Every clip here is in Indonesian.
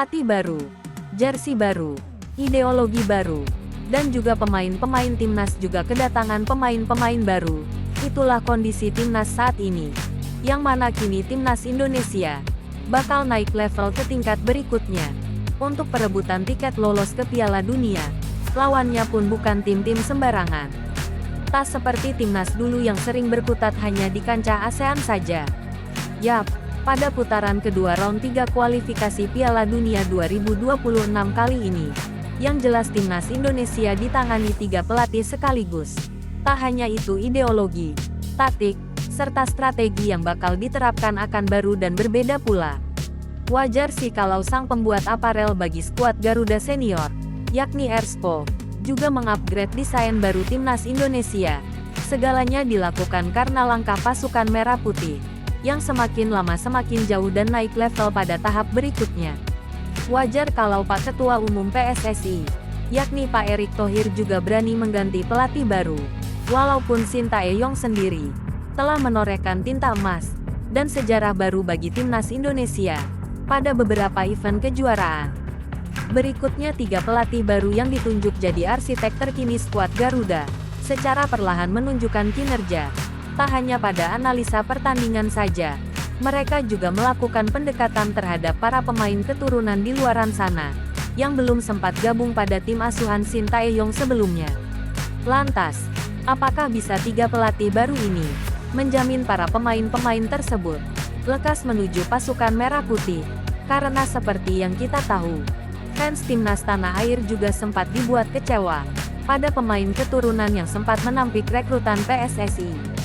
pelatih baru, jersey baru, ideologi baru, dan juga pemain-pemain timnas juga kedatangan pemain-pemain baru. Itulah kondisi timnas saat ini, yang mana kini timnas Indonesia bakal naik level ke tingkat berikutnya untuk perebutan tiket lolos ke Piala Dunia. Lawannya pun bukan tim-tim sembarangan. Tak seperti timnas dulu yang sering berkutat hanya di kancah ASEAN saja. Yap, pada putaran kedua round 3 kualifikasi Piala Dunia 2026 kali ini, yang jelas timnas Indonesia ditangani 3 pelatih sekaligus. Tak hanya itu, ideologi, taktik, serta strategi yang bakal diterapkan akan baru dan berbeda pula. Wajar sih kalau sang pembuat aparel bagi skuad Garuda Senior, yakni Erspo, juga mengupgrade desain baru timnas Indonesia. Segalanya dilakukan karena langkah pasukan merah putih, yang semakin lama semakin jauh dan naik level pada tahap berikutnya. Wajar kalau Pak Ketua Umum PSSI, yakni Pak Erick Thohir juga berani mengganti pelatih baru. Walaupun Sintayong sendiri telah menorehkan tinta emas dan sejarah baru bagi timnas Indonesia pada beberapa event kejuaraan. Berikutnya 3 pelatih baru yang ditunjuk jadi arsitek terkini skuad Garuda, secara perlahan menunjukkan kinerja. Tak hanya pada analisa pertandingan saja, mereka juga melakukan pendekatan terhadap para pemain keturunan di luaran sana, yang belum sempat gabung pada tim asuhan Sintayong sebelumnya. Lantas, apakah bisa 3 pelatih baru ini menjamin para pemain-pemain tersebut lekas menuju pasukan merah putih? Karena seperti yang kita tahu, fans timnas tanah air juga sempat dibuat kecewa pada pemain keturunan yang sempat menampik rekrutan PSSI.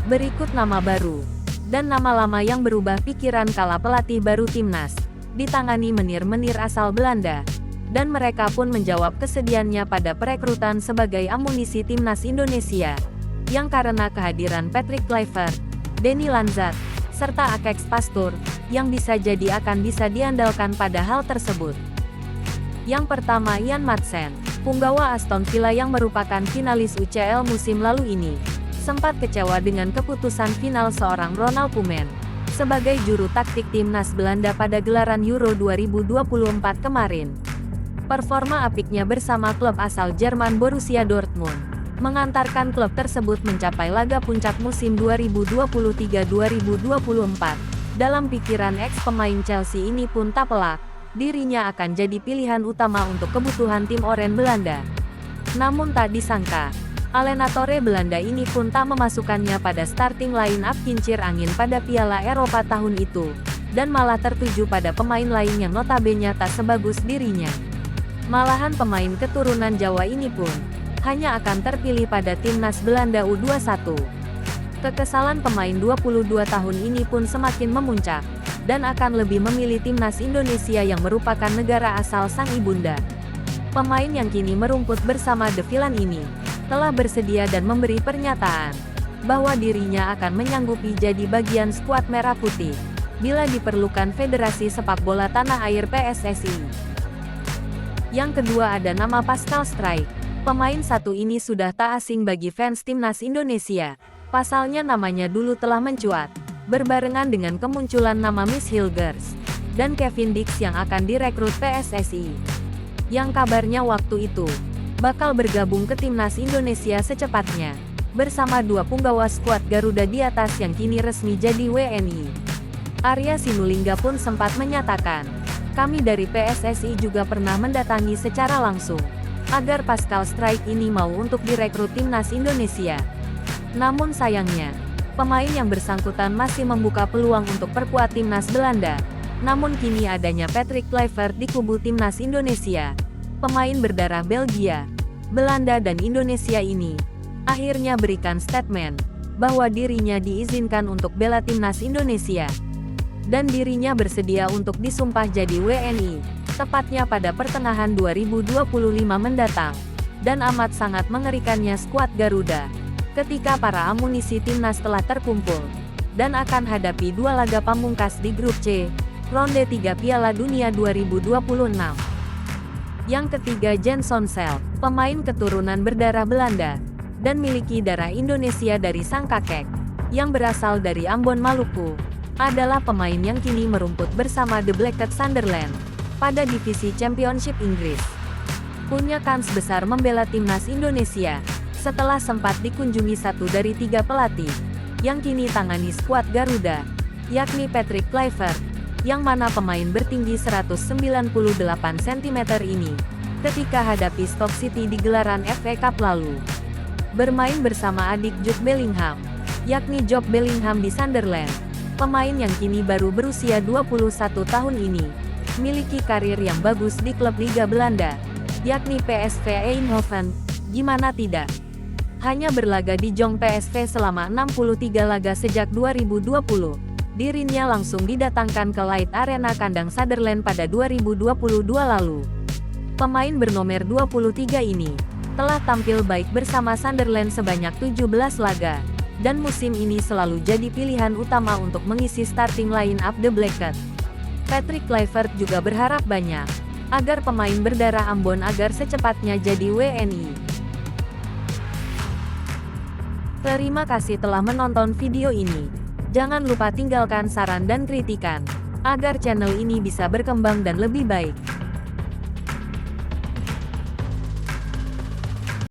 Berikut nama baru dan nama lama yang berubah pikiran kala pelatih baru timnas ditangani menir-menir asal Belanda, dan mereka pun menjawab kesedihannya pada perekrutan sebagai amunisi timnas Indonesia, yang karena kehadiran Patrick Kluivert, Denny Lanzat, serta Akex Pastur, yang bisa jadi akan bisa diandalkan pada hal tersebut. Yang pertama, Ian Maatsen, punggawa Aston Villa yang merupakan finalis UCL musim lalu ini, sempat kecewa dengan keputusan final seorang Ronald Koeman sebagai juru taktik timnas Belanda pada gelaran Euro 2024 kemarin. Performa apiknya bersama klub asal Jerman Borussia Dortmund mengantarkan klub tersebut mencapai laga puncak musim 2023-2024. Dalam pikiran ex-pemain Chelsea ini pun tak pelak, dirinya akan jadi pilihan utama untuk kebutuhan tim Oranje Belanda. Namun tak disangka, Alenatore Belanda ini pun tak memasukkannya pada starting line-up kincir angin pada Piala Eropa tahun itu, dan malah tertuju pada pemain lain yang notabene tak sebagus dirinya. Malahan pemain keturunan Jawa ini pun hanya akan terpilih pada timnas Belanda U21. Kekesalan pemain 22 tahun ini pun semakin memuncak, dan akan lebih memilih timnas Indonesia yang merupakan negara asal sang ibunda. Pemain yang kini merumput bersama The Villain ini telah bersedia dan memberi pernyataan bahwa dirinya akan menyanggupi jadi bagian skuad merah putih bila diperlukan Federasi Sepak Bola Tanah Air PSSI. Yang kedua ada nama Pascal Struijk. Pemain satu ini sudah tak asing bagi fans timnas Indonesia. Pasalnya namanya dulu telah mencuat berbarengan dengan kemunculan nama Miss Hilgers dan Kevin Dix yang akan direkrut PSSI, yang kabarnya waktu itu bakal bergabung ke timnas Indonesia secepatnya bersama 2 punggawa skuad Garuda di atas yang kini resmi jadi WNI. Arya Sinulinga pun sempat menyatakan, "Kami dari PSSI juga pernah mendatangi secara langsung agar Pascal Struijk ini mau untuk direkrut timnas Indonesia. Namun sayangnya, pemain yang bersangkutan masih membuka peluang untuk perkuat timnas Belanda. Namun kini adanya Patrick Kluivert di kubu timnas Indonesia, pemain berdarah Belgia, Belanda dan Indonesia ini akhirnya berikan statement bahwa dirinya diizinkan untuk bela timnas Indonesia, dan dirinya bersedia untuk disumpah jadi WNI, tepatnya pada pertengahan 2025 mendatang. Dan amat sangat mengerikannya skuad Garuda ketika para amunisi timnas telah terkumpul dan akan hadapi 2 laga pamungkas di grup C, ronde 3 Piala Dunia 2026. Yang ketiga, Jens Sonsel, pemain keturunan berdarah Belanda dan miliki darah Indonesia dari sang kakek, yang berasal dari Ambon, Maluku, adalah pemain yang kini merumput bersama The Black Cat Sunderland. pada divisi Championship Inggris. Punya kans besar membela timnas Indonesia, setelah sempat dikunjungi satu dari 3 pelatih, yang kini tangani skuad Garuda, yakni Patrick Kluivert, yang mana pemain bertinggi 198 cm ini, ketika hadapi Stoke City di gelaran FA Cup lalu. Bermain bersama adik Jude Bellingham, yakni Job Bellingham di Sunderland, pemain yang kini baru berusia 21 tahun ini, miliki karir yang bagus di klub Liga Belanda, yakni PSV Eindhoven, gimana tidak? Hanya berlaga di Jong PSV selama 63 laga sejak 2020, dirinya langsung didatangkan ke Light Arena kandang Sunderland pada 2022 lalu. Pemain bernomor 23 ini telah tampil baik bersama Sunderland sebanyak 17 laga, dan musim ini selalu jadi pilihan utama untuk mengisi starting line up The Blackcat. Patrick Kluivert juga berharap banyak agar pemain berdarah Ambon agar secepatnya jadi WNI. Terima kasih telah menonton video ini. Jangan lupa tinggalkan saran dan kritikan, agar channel ini bisa berkembang dan lebih baik.